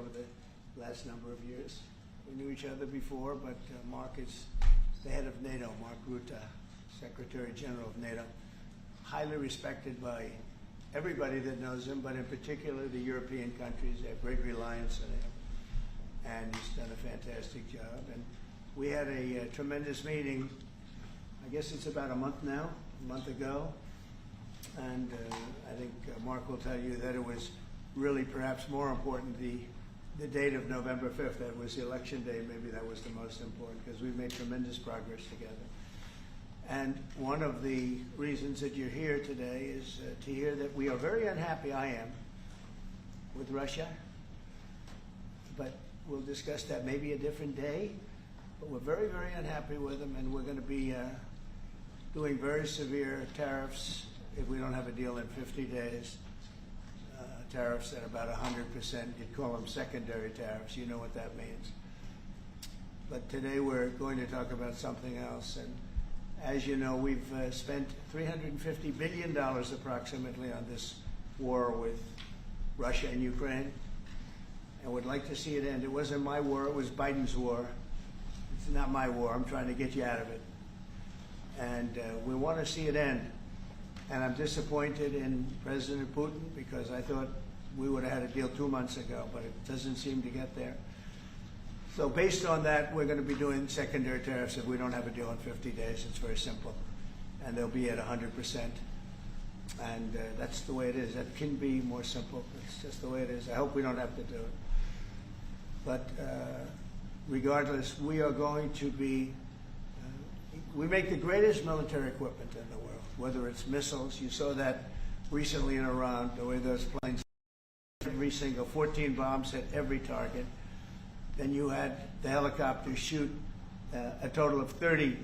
over the last number of years. We knew each other before, but Mark is the head of NATO, Mark Rutte, Secretary General of NATO, highly respected by everybody that knows him, but in particular the European countries. They have great reliance on him, and he's done a fantastic job. And we had a tremendous meeting, I guess it's about a month ago, and I think Mark will tell you that it was really perhaps more important the date of November 5th. That was the election day. Maybe that was the most important because we've made tremendous progress together. And one of the reasons that you're here today is to hear that we are very unhappy, I am, with Russia. But we'll discuss that maybe a different day. But we're very, very unhappy with them, and we're going to be doing very severe tariffs if we don't have a deal in 50 days. Tariffs at about 100%. You'd call them secondary tariffs. You know what that means. But today we're going to talk about something else. And as you know, we've spent $350 billion approximately on this war with Russia and Ukraine, and would like to see it end. It wasn't my war, it was Biden's war. It's not my war. I'm trying to get you out of it. And we want to see it end. And I'm disappointed in President Putin because I thought we would have had a deal 2 months ago, but it doesn't seem to get there. So based on that, we're going to be doing secondary tariffs if we don't have a deal in 50 days. It's very simple. And they'll be at 100%. And that's the way it is. That can be more simple. It's just the way it is. I hope we don't have to do it. But regardless, we are going to be, we make the greatest military equipment in the world, whether it's missiles. You saw that recently in Iran, the way those planes, every single 14 bombs hit every target. Then you had the helicopters shoot a total of 30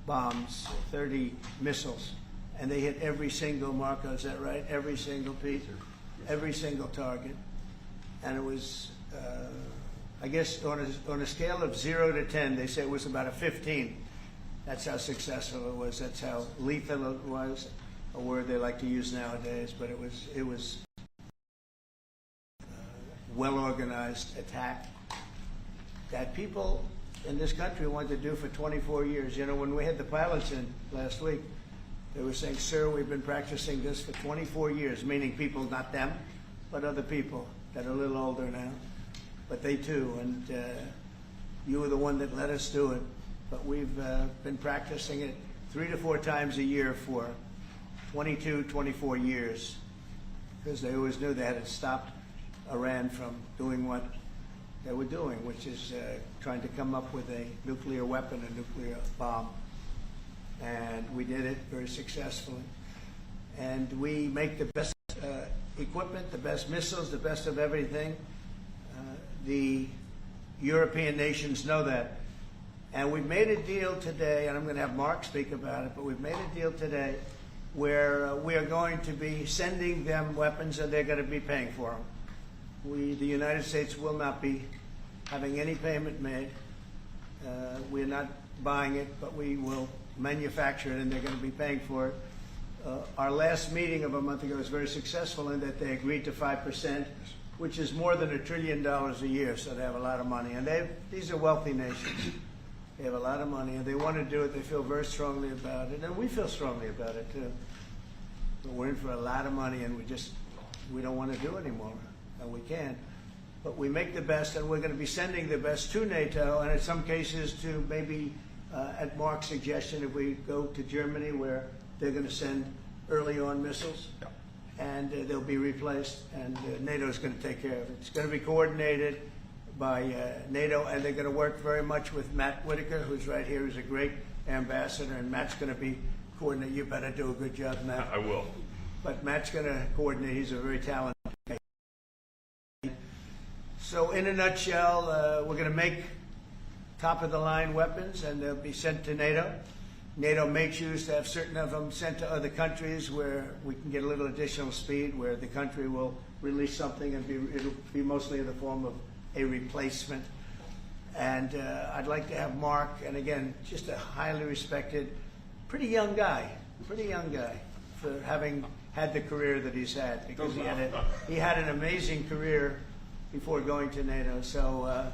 bombs, 30 missiles, and they hit every single, Marco, is that right? Every single piece, every single target. And it was, I guess on a scale of 0 to 10, they say it was about a 15. That's how successful it was. That's how lethal it was, a word they like to use nowadays. But it was well-organized attack that people in this country wanted to do for 24 years. You know, when we had the pilots in last week, they were saying, "Sir, we've been practicing this for 24 years," meaning people, not them, but other people that are a little older now. But they too, and you were the one that let us do it. But we've been practicing it 3 to 4 times a year for 22, 24 years, because they always knew they had to stop Iran from doing what they were doing, which is trying to come up with a nuclear weapon, a nuclear bomb. And we did it very successfully. And we make the best equipment, the best missiles, the best of everything. The European nations know that. And we've made a deal today, and I'm going to have Mark speak about it, but we've made a deal today where we are going to be sending them weapons and they're going to be paying for them. The United States will not be having any payment made. We're not buying it, but we will manufacture it and they're going to be paying for it. Our last meeting of a month ago was very successful in that they agreed to 5%, which is more than $1 trillion a year, so they have a lot of money. And these are wealthy nations. They have a lot of money, and they want to do it. They feel very strongly about it, and we feel strongly about it, too. But we're in for a lot of money, and we don't want to do it anymore, and we can't. But we make the best, and we're going to be sending the best to NATO, and in some cases to maybe, at Mark's suggestion, if we go to Germany, where they're going to send early on missiles, and they'll be replaced, and NATO is going to take care of it. It's going to be coordinated by NATO, and they're going to work very much with Matt Whitaker, who's right here, who's a great ambassador, and Matt's going to be coordinating. You better do a good job, Matt. I will. But Matt's going to coordinate. He's a very talented guy. So in a nutshell, we're going to make top-of-the-line weapons, and they'll be sent to NATO. NATO may choose to have certain of them sent to other countries where we can get a little additional speed, where the country will release something and it'll be mostly in the form of a replacement. And I'd like to have Mark, and again, just a highly respected, pretty young guy for having had the career that he's had, because he had an amazing career before going to NATO. So,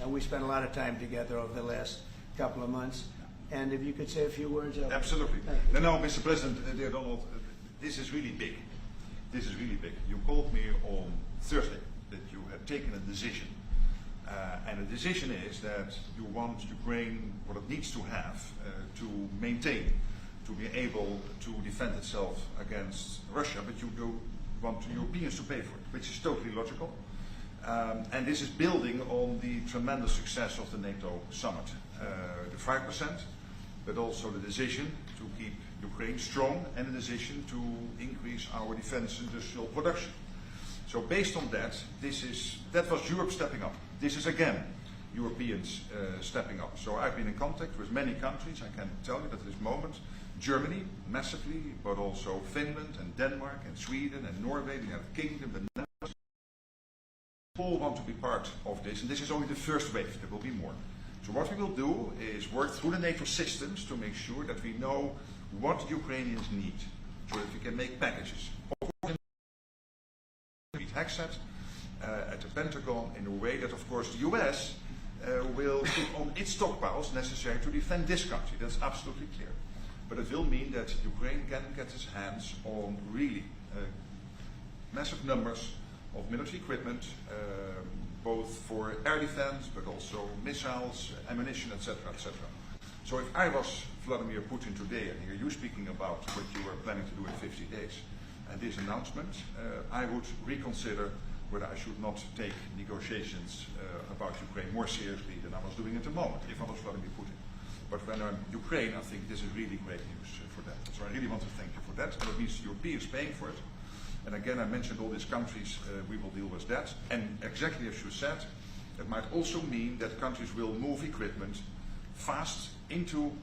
and we spent a lot of time together over the last couple of months. And if you could say a few words. Absolutely. No, Mr. President, dear Donald, this is really big. This is really big. You called me on Thursday that you had taken a decision. And the decision is that you want Ukraine what it needs to have to maintain, to be able to defend itself against Russia, but you do want the Europeans to pay for it, which is totally logical. And this is building on the tremendous success of the NATO summit. The 5%, but also the decision to keep Ukraine strong and the decision to increase our defense industrial production. So based on that, that was Europe stepping up. This is again Europeans stepping up. So I've been in contact with many countries. I can tell you that at this moment, Germany massively, but also Finland and Denmark and Sweden and Norway, the United Kingdom, the Netherlands, all want to be part of this. And this is only the first wave. There will be more. So what we will do is work through the NATO systems to make sure that we know what Ukrainians need, so that we can make packages. Hexet at the Pentagon in a way that, of course, the US will put on its stockpiles necessary to defend this country. That's absolutely clear. But it will mean that Ukraine can get its hands on really massive numbers of military equipment, both for air defense, but also missiles, ammunition, etc., etc. So if I was Vladimir Putin today and hear you speaking about what you were planning to do in 50 days, and this announcement, I would reconsider whether I should not take negotiations about Ukraine more seriously than I was doing at the moment, if I was Vladimir Putin. But when I'm Ukraine, I think this is really great news for that. So I really want to thank you for that. And it means the Europeans paying for it. And again, I mentioned all these countries, we will deal with that. And exactly as you said, it might also mean that countries will move equipment fast into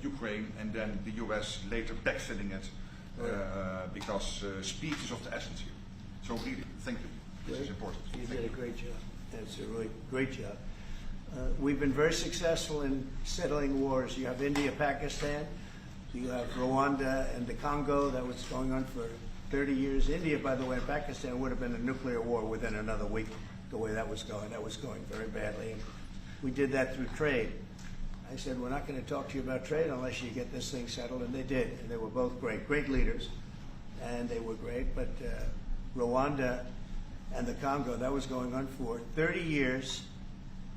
Ukraine, and then the US later backfilling it, because speed is of the essence here. So really, thank you. This is important. You did a great job. That's a really great job. We've been very successful in settling wars. You have India, Pakistan. You have Rwanda and the Congo. That was going on for 30 years. India, by the way, and Pakistan would have been a nuclear war within another week, the way that was going. That was going very badly. And we did that through trade. I said, we're not going to talk to you about trade unless you get this thing settled, and they did. And they were both great leaders, and they were great. But Rwanda and the Congo, that was going on for 30 years,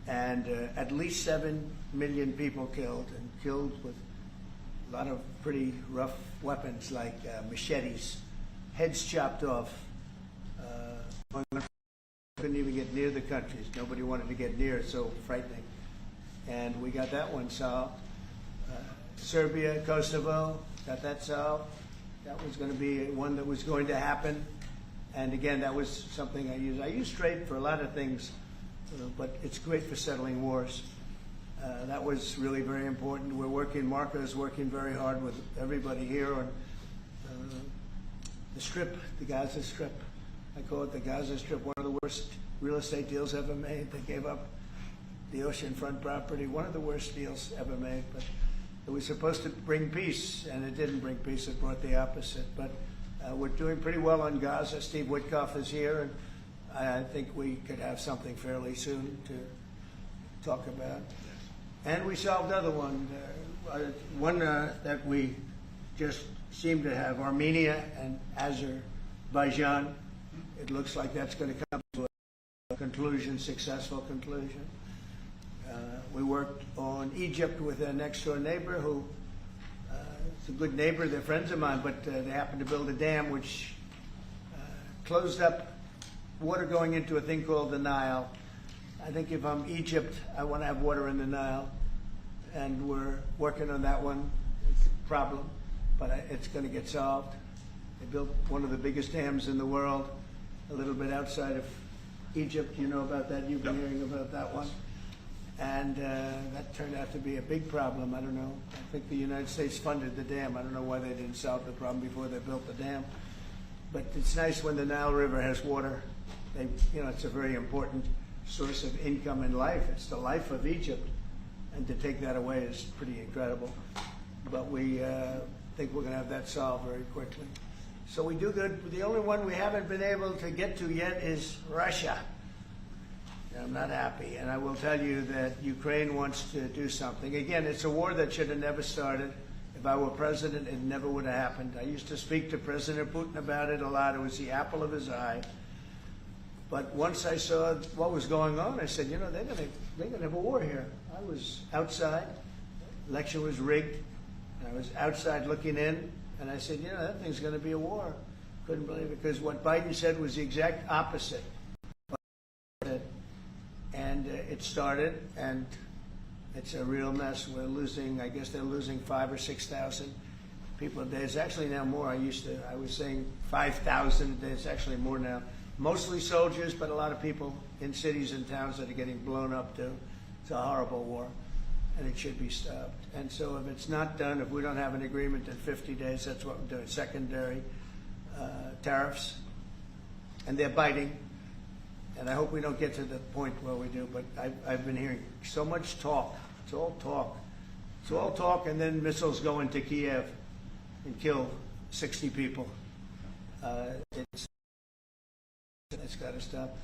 and at least 7 million people killed, and killed with a lot of pretty rough weapons like machetes, heads chopped off. Couldn't even get near the countries. Nobody wanted to get near it, so frightening. And we got that one solved. Serbia, Kosovo, got that solved. That was going to be one that was going to happen. And again, that was something I use. I use trade for a lot of things, but it's great for settling wars. That was really very important. We're working, Marco is working very hard with everybody here on the Strip, the Gaza Strip. I call it the Gaza Strip, one of the worst real estate deals ever made. They gave up the oceanfront property, one of the worst deals ever made. But it was supposed to bring peace, and it didn't bring peace. It brought the opposite. But we're doing pretty well on Gaza. Steve Witkoff is here, and I think we could have something fairly soon to talk about. And we solved another one, that we just seem to have, Armenia and Azerbaijan. It looks like that's going to come to a conclusion, successful conclusion. We worked on Egypt with a next-door neighbor who is a good neighbor. They're friends of mine, but they happened to build a dam which closed up water going into a thing called the Nile. I think if I'm Egypt, I want to have water in the Nile, and we're working on that one. It's a problem, but it's going to get solved. They built one of the biggest dams in the world, a little bit outside of Egypt. You know about that? You've been hearing about that one. And that turned out to be a big problem. I don't know. I think the United States funded the dam. I don't know why they didn't solve the problem before they built the dam. But it's nice when the Nile River has water. It's a very important source of income and life. It's the life of Egypt. And to take that away is pretty incredible. But we think we're going to have that solved very quickly. So we do good. The only one we haven't been able to get to yet is Russia. I'm not happy. And I will tell you that Ukraine wants to do something. Again, it's a war that should have never started. If I were president, it never would have happened. I used to speak to President Putin about it a lot. It was the apple of his eye. But once I saw what was going on, I said, you know, they're gonna have a war here. I was outside. Election was rigged. I was outside looking in, and I said, you know, that thing's going to be a war. Couldn't believe it, because what Biden said was the exact opposite. And it started, and it's a real mess. We're losing, I guess they're losing 5,000 or 6,000 people a day. It's actually now more. I was saying 5,000 a day. It's actually more now. Mostly soldiers, but a lot of people in cities and towns that are getting blown up too. It's a horrible war, and it should be stopped. And so if it's not done, if we don't have an agreement in 50 days, that's what we're doing. Secondary tariffs, and they're biting. And I hope we don't get to the point where we do, but I've been hearing so much talk. It's all talk. It's all talk, and then missiles go into Kiev and kill 60 people. It's got to stop.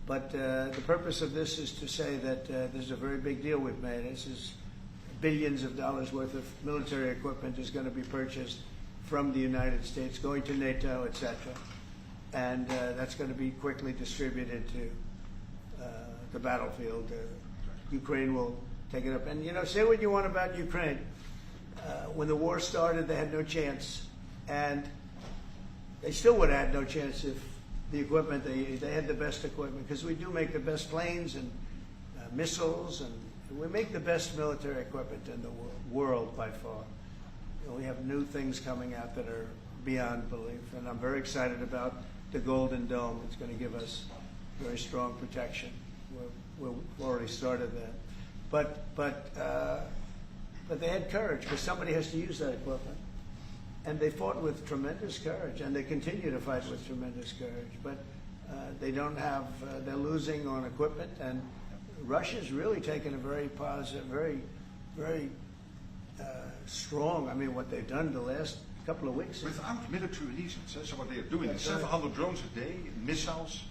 But the purpose of this is to say that this is a very big deal we've made. This is billions of dollars worth of military equipment is going to be purchased from the United States, going to NATO, etc. And that's going to be quickly distributed to the battlefield. Ukraine will take it up. And, you know, say what you want about Ukraine. When the war started, they had no chance. And they still would have had no chance if the equipment, they had the best equipment, because we do make the best planes and missiles, and we make the best military equipment in the world by far. You know, we have new things coming out that are beyond belief, and I'm very excited about the Golden Dome. It's going to give us very strong protection. We've already started that. But they had courage, because somebody has to use that equipment. And they fought with tremendous courage, and they continue to fight with tremendous courage. But they don't have, they're losing on equipment, and Russia's really taken a very positive, very strong, I mean, what they've done the last couple of weeks. Without military reasons. So what they are doing is 700 drones a day, missiles,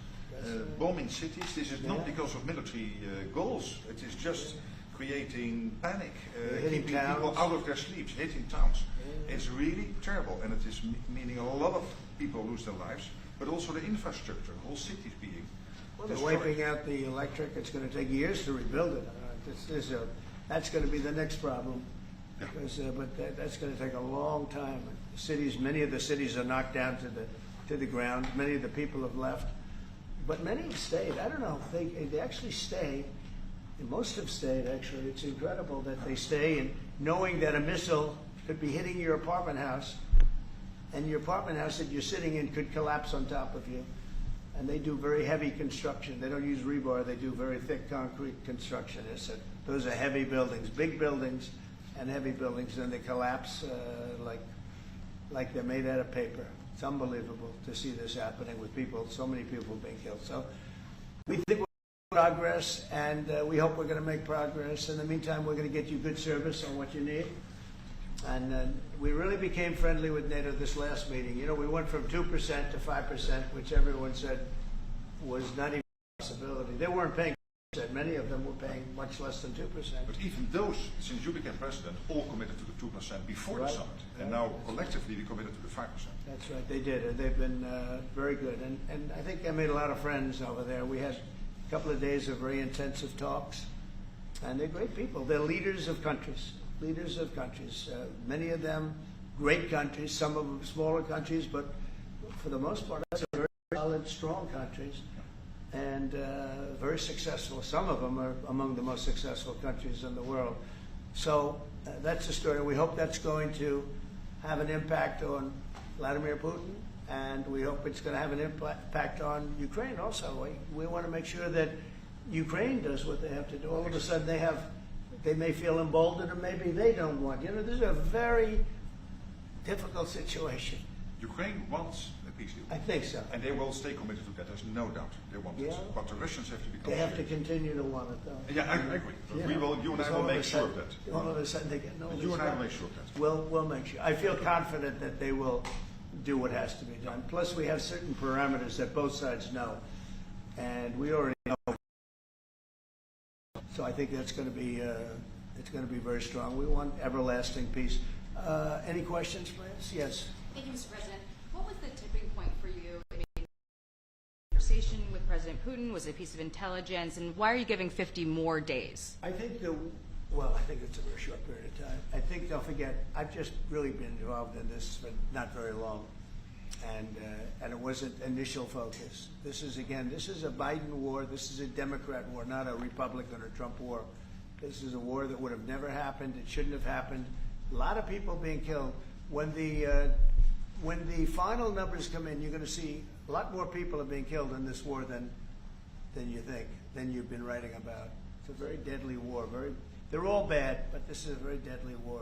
bombing cities. This is not because of military goals. It is just creating panic, keeping people out of their sleeps, hitting towns. It's really terrible, and it is meaning a lot of people lose their lives, but also the infrastructure, whole cities being They're wiping out the electric. It's going to take years to rebuild it. That's going to be the next problem, because that's going to take a long time. Cities, many of the cities are knocked down to the ground. Many of the people have left, but many have stayed. I don't know. They actually stay. Most have stayed. Actually, it's incredible that they stay, and knowing that a missile could be hitting your apartment house, and your apartment house that you're sitting in could collapse on top of you. And they do very heavy construction. They don't use rebar. They do very thick concrete construction. Those are heavy buildings, big buildings, and heavy buildings. And they collapse like they're made out of paper. It's unbelievable to see this happening with people, so many people being killed. So we think we're making progress, and we hope we're going to make progress. In the meantime, we're going to get you good service on what you need. And we really became friendly with NATO this last meeting. You know, we went from 2% to 5%, which everyone said was not even a possibility. They weren't paying 2%. Many of them were paying much less than 2%. But even those, since you became president, all committed to the 2% before the summit. And now collectively we committed to the 5%. That's right, they did. And they've been very good. And I think I made a lot of friends over there. We had a couple of days of very intensive talks. And they're great people. They're leaders of countries. Leaders of countries, many of them great countries, some of them smaller countries, but for the most part, they're very solid, strong countries, and very successful. Some of them are among the most successful countries in the world. So that's the story. We hope that's going to have an impact on Vladimir Putin, and we hope it's going to have an impact on Ukraine also. We want to make sure that Ukraine does what they have to do. All of a sudden they may feel emboldened, or maybe they don't want. You know, this is a very difficult situation. Ukraine wants a peace deal. I think so. And they will stay committed to that, there's no doubt. They want it. But the Russians have to become They have to continue to want it, though. Yeah, I agree. But you and I will make sure of that. All of a sudden they get no. You and I will make sure of that. We'll make sure. I feel confident that they will do what has to be done. Plus, we have certain parameters that both sides know. And we already know So I think that's going to be it's going to be very strong. We want everlasting peace. Any questions, please? Yes. Thank you, Mr. President. What was the tipping point for you in a conversation with President Putin? Was it a piece of intelligence? And why are you giving 50 more days? I think I think it's a very short period of time. I think, don't forget, I've just really been involved in this for not very long. And it wasn't initial focus. This is a Biden war. This is a Democrat war, not a Republican or Trump war. This is a war that would have never happened. It shouldn't have happened. A lot of people being killed. When the final numbers come in, you're going to see a lot more people are being killed in this war than you think, than you've been writing about. It's a very deadly war. They're all bad, but this is a very deadly war.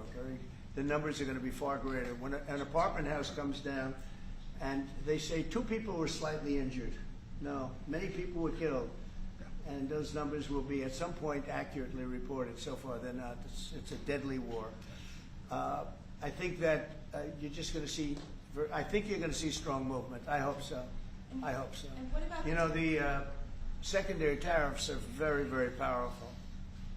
The numbers are going to be far greater. When an apartment house comes down, and they say 2 people were slightly injured. No, many people were killed. And those numbers will be at some point accurately reported. So far, they're not. It's a deadly war. I think that you're just going to see, I think you're going to see strong movement. I hope so. I hope so. And what about the secondary tariffs are very, very powerful.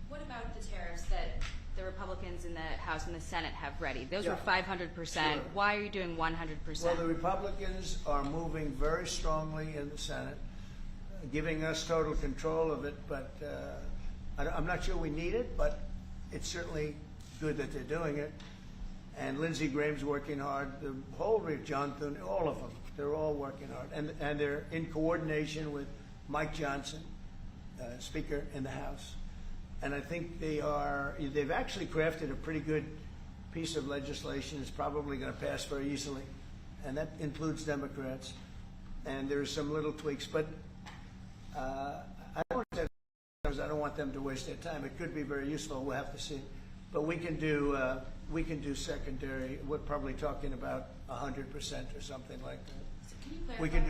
What about the tariffs that the Republicans in the House and the Senate have ready? Those were 500%. Sure. Why are you doing 100%? Well, the Republicans are moving very strongly in the Senate, giving us total control of it, but I'm not sure we need it, but it's certainly good that they're doing it. And Lindsey Graham's working hard, the whole John Thune, all of them, they're all working hard. And they're in coordination with Mike Johnson, Speaker in the House. And I think they've actually crafted a pretty good piece of legislation. It's probably going to pass very easily. And that includes Democrats. And there's some little tweaks, but I don't want them to waste their time. It could be very useful. We'll have to see. But we can do secondary. We're probably talking about 100% or something like that. So we can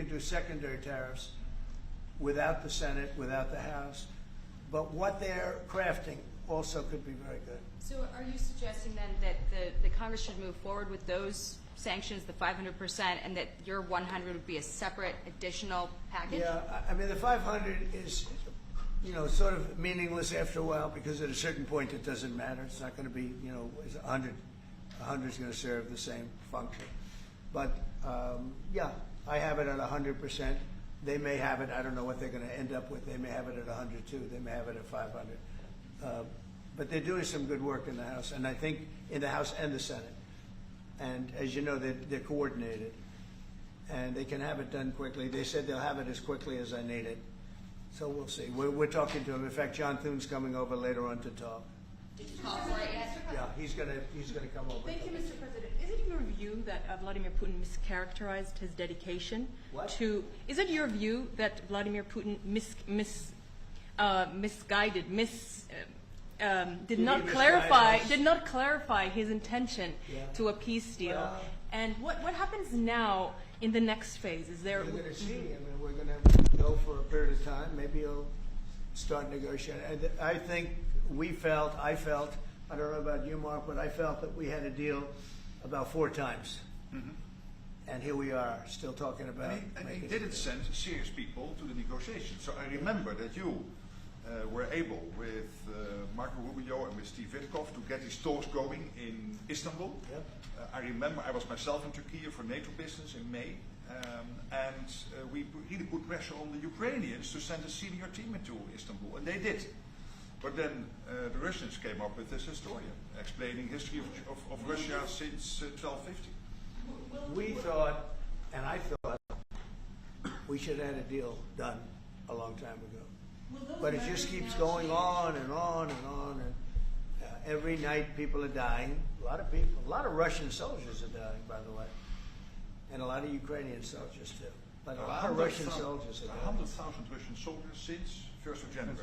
do secondary tariffs without the Senate, without the House. But what they're crafting also could be very good. So are you suggesting then that the Congress should move forward with those sanctions, the 500%, and that your 100 would be a separate additional package? Yeah, I mean, the 500 is, sort of meaningless after a while because at a certain point it doesn't matter. It's not going to be, 100. 100 is going to serve the same function. But, I have it at 100%. They may have it, I don't know what they're going to end up with. They may have it at 100 too. They may have it at 500. But they're doing some good work in the House, and I think in the House and the Senate. And as you know, they're coordinated. And they can have it done quickly. They said they'll have it as quickly as I need it. So we'll see. We're talking to him. In fact, John Thune's coming over later on to talk. Did you call for it yet? Yeah, he's gonna come over. Thank you, Mr. President. Is it your view that Vladimir Putin mischaracterized his dedication to? Is it your view that Vladimir Putin did not clarify his intention to a peace deal? Well, and what happens now in the next phase? Is there? We're going to see. I mean, we're going to go for a period of time. Maybe he'll start negotiating. I think I felt, I don't know about you, Mark, but I felt that we had a deal about 4 times. Mm-hmm. And here we are, still talking about and he didn't send serious people to the negotiations. So I remember that you were able, with Marco Rubio and with Steve Witkoff, to get these talks going in Istanbul. Yep. I remember I was myself in Turkey for NATO business in May, and we really put pressure on the Ukrainians to send a senior team into Istanbul, and they did. But then the Russians came up with this historian explaining history of Russia since 1250. We thought, and I thought, we should have had a deal done a long time ago. But it just keeps going on and on and on. And every night people are dying. A lot of people, a lot of Russian soldiers are dying, by the way. And a lot of Ukrainian soldiers too. But a lot of Russian soldiers are dying. 100,000 Russian soldiers since 1st of January.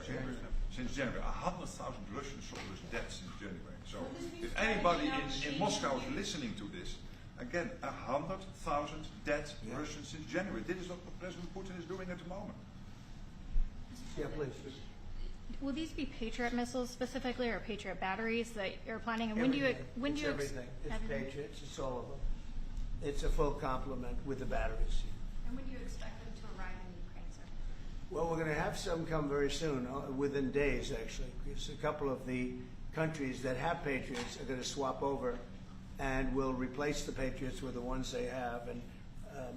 Since January. 100,000 Russian soldiers dead since January. So if anybody in Moscow is listening to this, again, 100,000 dead Russians since January. This is what President Putin is doing at the moment. Yeah, please. Will these be Patriot missiles specifically, or Patriot batteries that you're planning? And when do you everything? It's Patriots. It's all of them. It's a full complement with the batteries. And when do you expect them to arrive in Ukraine, sir? Well, we're going to have some come very soon, within days, actually. Because a couple of the countries that have Patriots are going to swap over, and will replace the Patriots with the ones they have, and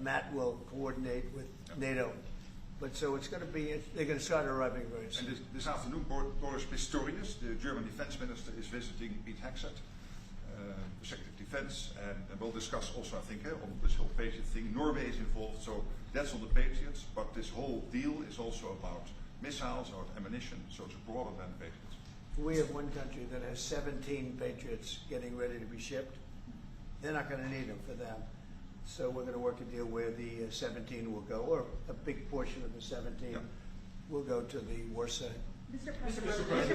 Matt will coordinate with NATO. But so it's going to be, they're going to start arriving very soon. And this afternoon, Boris Pistorius, the German defense minister, is visiting Pete Hegseth, the Secretary of Defense, and we'll discuss also, I think, on this whole Patriot thing. Norway is involved, so that's on the Patriots, but this whole deal is also about missiles or ammunition, so it's broader than Patriots. We have one country that has 17 Patriots getting ready to be shipped. They're not going to need them for them. So we're going to work a deal where the 17 will go, or a big portion of the 17 will go to the war side. Mr. President.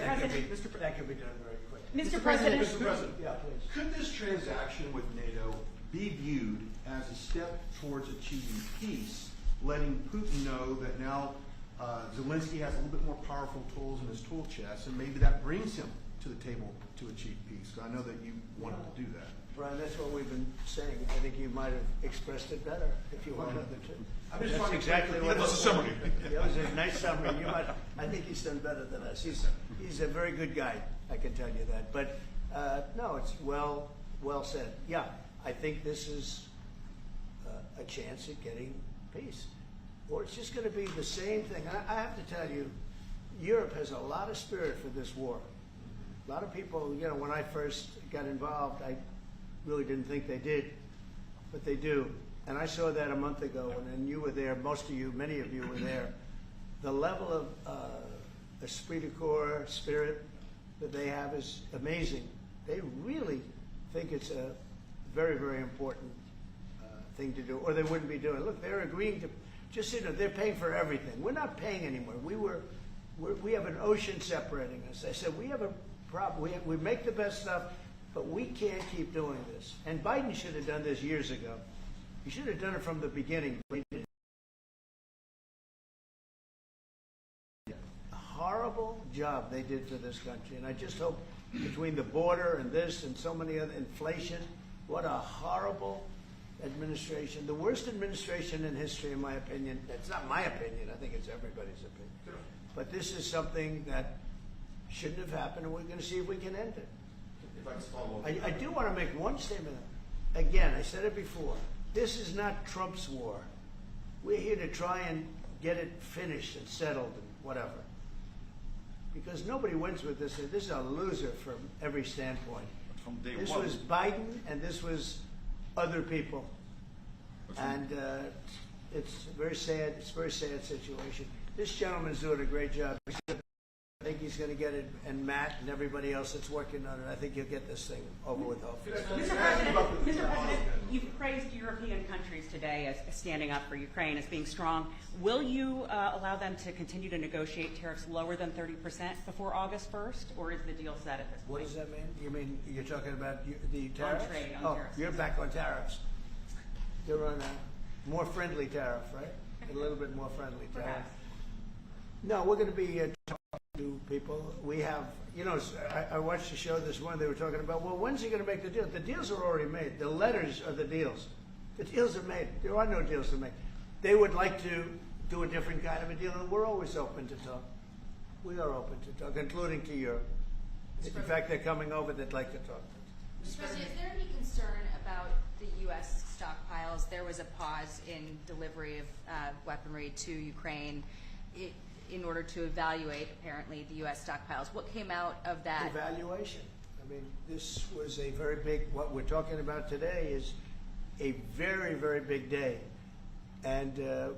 That can be done very quick. Mr. President. Mr. President, Yeah, please. could this transaction with NATO be viewed as a step towards achieving peace, letting Putin know that now Zelensky has a little bit more powerful tools in his tool chest, and maybe that brings him to the table to achieve peace? I know that you wanted to do that. Brian, that's what we've been saying. I think you might have expressed it better if you wanted to. I'm just That's trying to exactly what That was a summary. That was a nice summary. You might, I think he's done better than us. He's a very good guy, I can tell you that. But no, it's well said. Yeah, I think this is a chance at getting peace. Or it's just going to be the same thing. I have to tell you, Europe has a lot of spirit for this war. A lot of people, you know, when I first got involved, I really didn't think they did, but they do. And I saw that a month ago, and you were there, most of you, many of you were there. The level of esprit de corps, spirit that they have is amazing. They really think it's a very, very important thing to do, or they wouldn't be doing it. Look, they're agreeing to, just so you know, they're paying for everything. We're not paying anymore. We have an ocean separating us. I said, we have a problem. We make the best stuff, but we can't keep doing this. And Biden should have done this years ago. He should have done it from the beginning. But he didn't. A horrible job they did for this country. And I just hope between the border and this and so many other, inflation, what a horrible administration. The worst administration in history, in my opinion. It's not my opinion. I think it's everybody's opinion. But this is something that shouldn't have happened, and we're going to see if we can end it. I do want to make one statement. Again, I said it before. This is not Trump's war. We're here to try and get it finished and settled and whatever. Because nobody wins with this. This is a loser from every standpoint. From day This one. was Biden, and this was other people. And it's a very sad. It's a very sad situation. This gentleman's doing a great job. I think he's going to get it, and Matt and everybody else that's working on it. I think he'll get this thing over with, hopefully. Mr. President, you've praised European countries today as standing up for Ukraine, as being strong. Will you allow them to continue to negotiate tariffs lower than 30% before August 1st, or is the deal set at this point? What does that mean? You mean you're talking about the tariffs? trade, on tariffs. You're back on tariffs. You're on a more friendly tariff, right? A little bit more friendly tariff. Perhaps. No, we're going to be talking to people. We have, you know, I watched the show this morning. They were talking about, well, when's he going to make the deal? The deals are already made. The letters are the deals. The deals are made. There are no deals to make. They would like to do a different kind of a deal, and we're always open to talk. We are open to talk, including to Europe. In fact, they're coming over. They'd like to talk. Mr. President, is there any concern about the U.S. stockpiles? There was a pause in delivery of weaponry to Ukraine in order to evaluate, apparently, the U.S. stockpiles. What came out of that? Evaluation. I mean, this was a very big, what we're talking about today is a very, very big day. And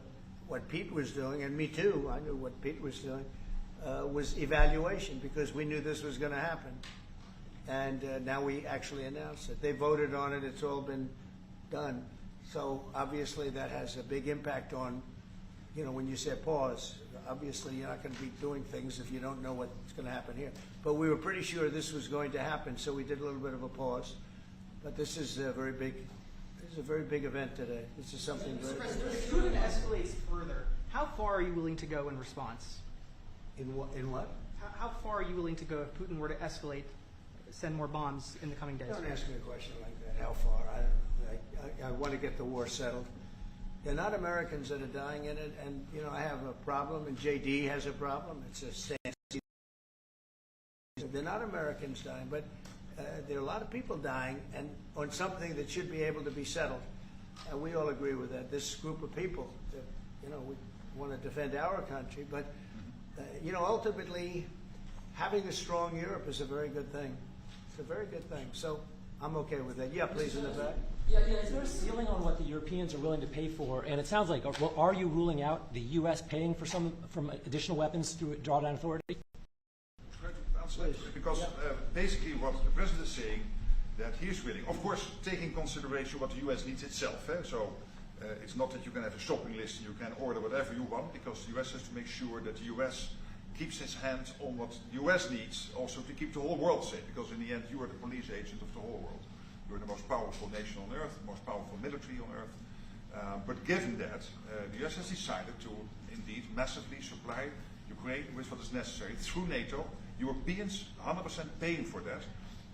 what Pete was doing, and me too, I knew what Pete was doing, was evaluation, because we knew this was going to happen. And now we actually announced it. They voted on it. It's all been done. So obviously that has a big impact on, you know, when you say pause, obviously you're not going to be doing things if you don't know what's going to happen here. But we were pretty sure this was going to happen, so we did a little bit of a pause. But this is a very big, event today. This is something very big. If Putin escalates further, how far are you willing to go in response? In what? How far are you willing to go if Putin were to escalate, send more bombs in the coming days? Don't ask me a question like that. How far? I want to get the war settled. They're not Americans that are dying in it, and you know I have a problem, and JD has a problem. It's a stance. They're not Americans dying, but there are a lot of people dying, and on something that should be able to be settled. And we all agree with that. This group of people, that, you know, we want to defend our country, but you know, ultimately, having a strong Europe is a very good thing. It's a very good thing. So I'm okay with that. Yeah, please, in the back. Yeah, is there a ceiling on what the Europeans are willing to pay for? And it sounds like, are you ruling out the U.S. paying for some from additional weapons through drawdown authority? Because basically what the president is saying, that he is willing, of course, taking consideration what the U.S. needs itself. So it's not that you can have a shopping list and you can order whatever you want, because the U.S. has to make sure that the U.S. keeps his hands on what the U.S. needs, also to keep the whole world safe, because in the end you are the police agent of the whole world. You're the most powerful nation on earth, the most powerful military on earth. But given that, the U.S. has decided to indeed massively supply Ukraine with what is necessary through NATO. Europeans 100% paying for that.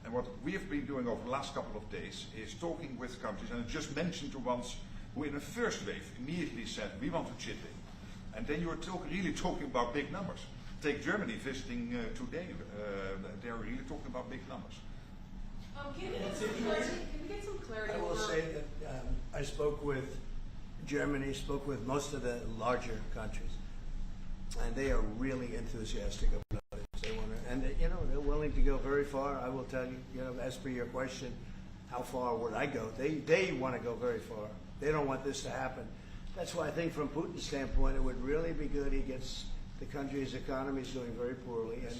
And what we have been doing over the last couple of days is talking with countries, and I just mentioned the ones who in the first wave immediately said, we want to chip in. And then you're really talking about big numbers. Take Germany visiting today. They're really talking about big numbers. Can we get some clarity? I will say that I spoke with Germany, spoke with most of the larger countries, and they are really enthusiastic about it. They want to, and you know, they're willing to go very far. I will tell you, you know, as per your question, how far would I go? They want to go very far. They don't want this to happen. That's why I think from Putin's standpoint, it would really be good. He gets the country's economy is doing very poorly, and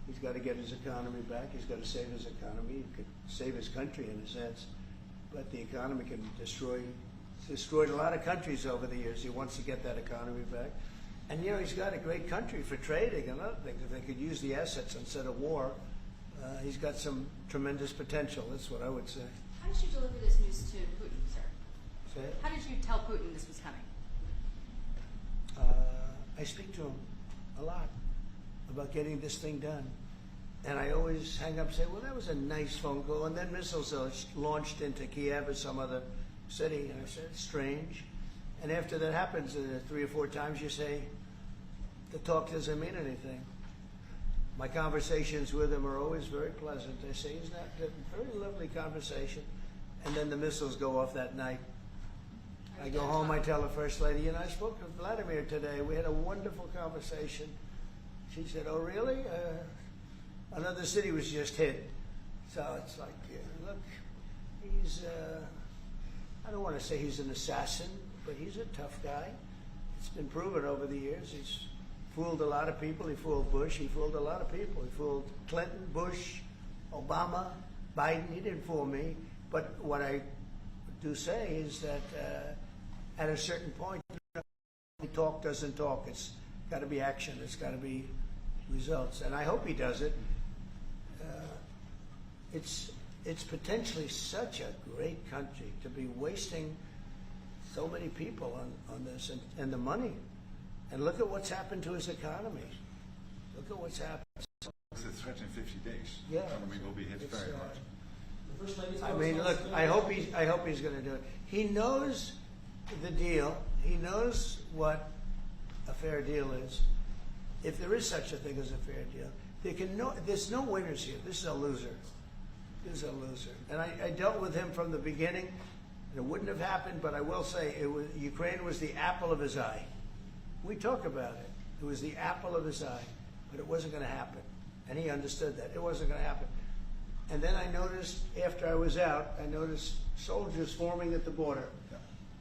he's got to get his economy back. He's got to save his economy. He could save his country in a sense, but the economy can destroyed a lot of countries over the years. He wants to get that economy back. And, you know, he's got a great country for trading and other things. If they could use the assets instead of war, he's got some tremendous potential. That's what I would say. How did you deliver this news to Putin, sir? Say it? How did you tell Putin this was coming? I speak to him a lot about getting this thing done. And I always hang up and say, well, that was a nice phone call. And then missiles are launched into Kiev or some other city. And I said, it's strange. And after that happens 3 or 4 times, you say, the talk doesn't mean anything. My conversations with him are always very pleasant. I say, isn't that a very lovely conversation? And then the missiles go off that night. I go home, I tell the First Lady, you know, I spoke to Vladimir today. We had a wonderful conversation. She said, oh, really? Another city was just hit. So it's like, look, he's, I don't want to say he's an assassin, but he's a tough guy. It's been proven over the years. He's fooled a lot of people. He fooled Bush. He fooled a lot of people. He fooled Clinton, Bush, Obama, Biden. He didn't fool me. But what I do say is that at a certain point, talk doesn't talk. It's got to be action. It's got to be results. And I hope he does it. It's potentially such a great country to be wasting so many people on this and the money. And look at what's happened to his economy. Look at what's happened. With the threat in 50 days, Yeah. the economy will be hit very hard. I mean, look, I hope he's going to do it. He knows the deal. He knows what a fair deal is. If there is such a thing as a fair deal, there's no winners here. This is a loser. This is a loser. And I dealt with him from the beginning. And it wouldn't have happened, but I will say Ukraine was the apple of his eye. We talk about it. It was the apple of his eye, but it wasn't going to happen. And he understood that. It wasn't going to happen. And then I noticed, after I was out, I noticed soldiers forming at the border. Yeah.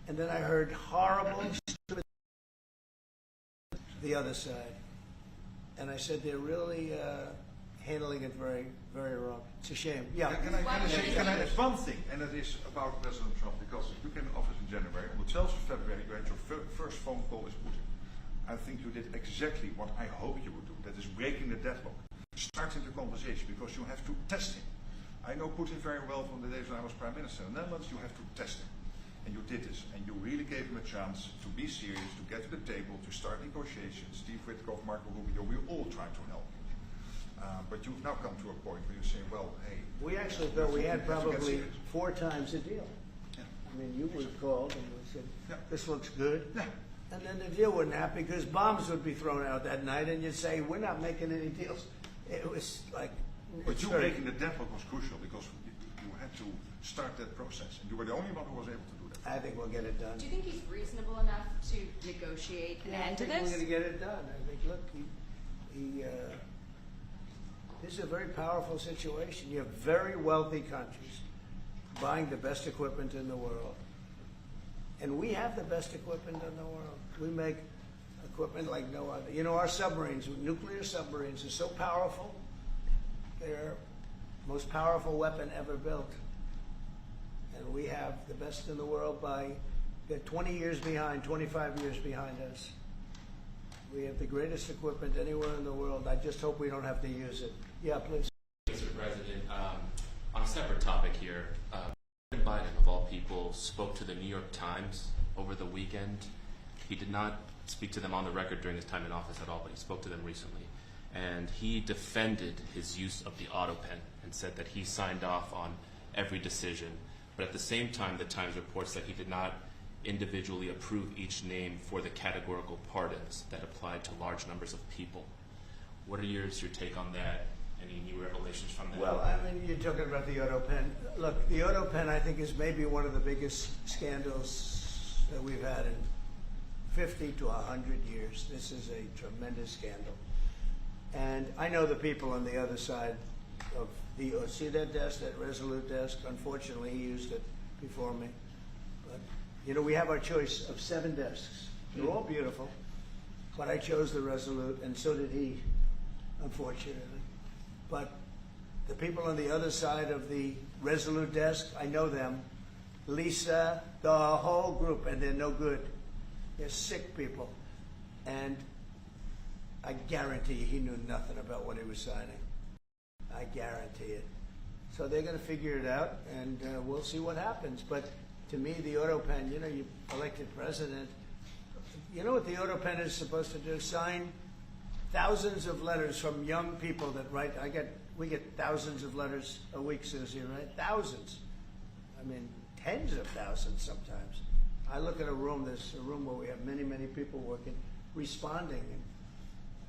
And then I heard horrible, stupid the other side. And I said, they're really handling it very, very wrong. It's a shame. Yeah. Can I add one thing, and that is about President Trump, because you came in office in January. On the 12th of February, you had your first phone call with Putin. I think you did exactly what I hope you would do, that is breaking the deadlock. Starting the conversation, because you have to test him. I know Putin very well from the days when I was Prime Minister in the Netherlands. You have to test him. And you did this. And you really gave him a chance to be serious, to get to the table, to start negotiations. Steve Witkoff, Marco Rubio, we all tried to help you. But you've now come to a point where you say, well, hey. We actually thought we had probably 4 times the deal. Yeah. I I mean, you would have called and would said, Yeah. this looks good. Yeah. And then the deal wouldn't happen because bombs would be thrown out that night and you'd say, we're not making any deals. It was like... But it's you very- making the deadlock was crucial because you had to start that process, and you were the only one who was able to do that. I think we'll get it done. Do you think he's reasonable enough to negotiate an end to I think this? we're going to get it done. I think, look, this is a very powerful situation. You have very wealthy countries buying the best equipment in the world. And we have the best equipment in the world. We make equipment like no other. You know, our submarines, nuclear submarines, are so powerful. They're the most powerful weapon ever built. And we have the best in the world they're 20 years behind, 25 years behind us. We have the greatest equipment anywhere in the world. I just hope we don't have to use it. Yeah, please. Mr. President, on a separate topic here, President Biden, of all people, spoke to the New York Times over the weekend. He did not speak to them on the record during his time in office at all, but he spoke to them recently. And he defended his use of the auto pen and said that he signed off on every decision. But at the same time, the Times reports that he did not individually approve each name for the categorical pardons that applied to large numbers of people. What are your take on that? Any new revelations from that? Well, I mean, you're talking about the auto pen. Look, the auto pen, I think, is maybe one of the biggest scandals that we've had in 50 to 100 years. This is a tremendous scandal. And I know the people on the other side of the, see that desk, that Resolute desk? Unfortunately, he used it before me. But, you know, we have our choice of 7 desks. They're all beautiful. But I chose the Resolute, and so did he, unfortunately. But the people on the other side of the Resolute desk, I know them. Lisa, the whole group, and they're no good. They're sick people. And I guarantee he knew nothing about what he was signing. I guarantee it. So they're going to figure it out, and we'll see what happens. But to me, the auto pen, you know, you elected president. You know what the auto pen is supposed to do? Sign thousands of letters from young people that write. We get thousands of letters a week, Susie, right? Thousands. I mean, tens of thousands sometimes. I look at a room, there's a room where we have many, many people working, responding and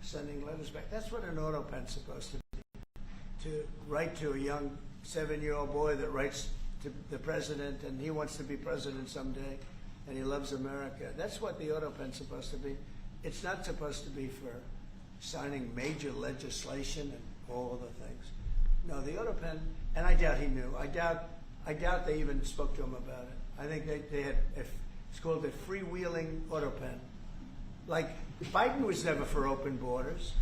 sending letters back. That's what an auto pen's supposed to be. To write to a young 7-year-old boy that writes to the president, and he wants to be president someday, and he loves America. That's what the auto pen's supposed to be. It's not supposed to be for signing major legislation and all the things. No, the auto pen, and I doubt he knew. I doubt they even spoke to him about it. I think they had, it's called a freewheeling auto pen. Like, Biden was never for open borders.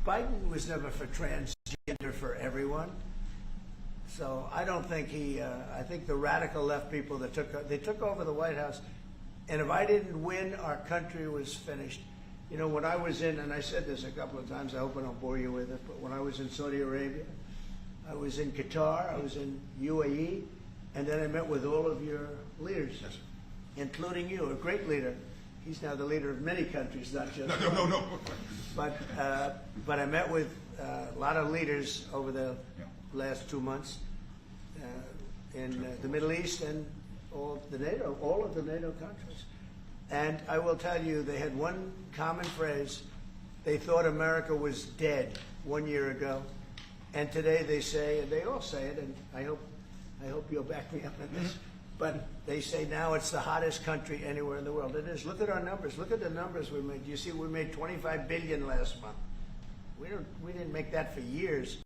Biden was never for transgender for everyone. So I don't think I think the radical left people that took over the White House, and if I didn't win, our country was finished. You know, when I was in, and I said this a couple of times, I hope I don't bore you with it, but when I was in Saudi Arabia, I was in Qatar, I was in UAE, and then I met with all of your leaders, yes, including you, a great leader. He's now the leader of many countries, not just one. No. But I met with a lot of leaders over the last 2 months in the Middle East and all of the NATO countries. And I will tell you, they had one common phrase. They thought America was dead 1 year ago. And today they say, and they all say it, and I hope you'll back me up on this, but they say now it's the hottest country anywhere in the world. It is. Look at our numbers. Look at the numbers we made. You see, we made $25 billion last month. We didn't make that for years.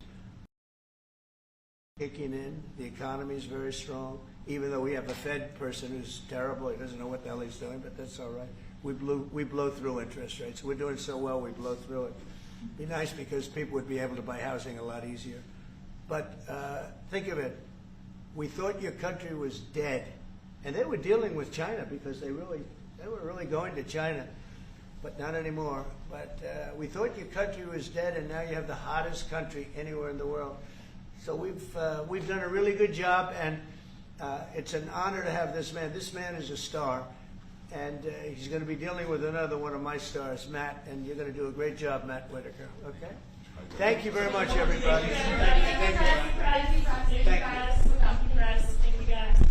Kicking in, the economy is very strong. Even though we have a Fed person who's terrible, he doesn't know what the hell he's doing, but that's all right. We blow through interest rates. We're doing so well, we blow through it. Be nice because people would be able to buy housing a lot easier. But think of it. We thought your country was dead, and they were dealing with China because they were really going to China, but not anymore. But we thought your country was dead, and now you have the hottest country anywhere in the world. So we've done a really good job, and it's an honor to have this man. This man is a star, and he's going to be dealing with another one of my stars, Matt, and you're going to do a great job, Matt Whitaker. Okay? Thank you very much, everybody. Thank you, guys. Thank you, guys. Thank you, guys. Thank you, guys.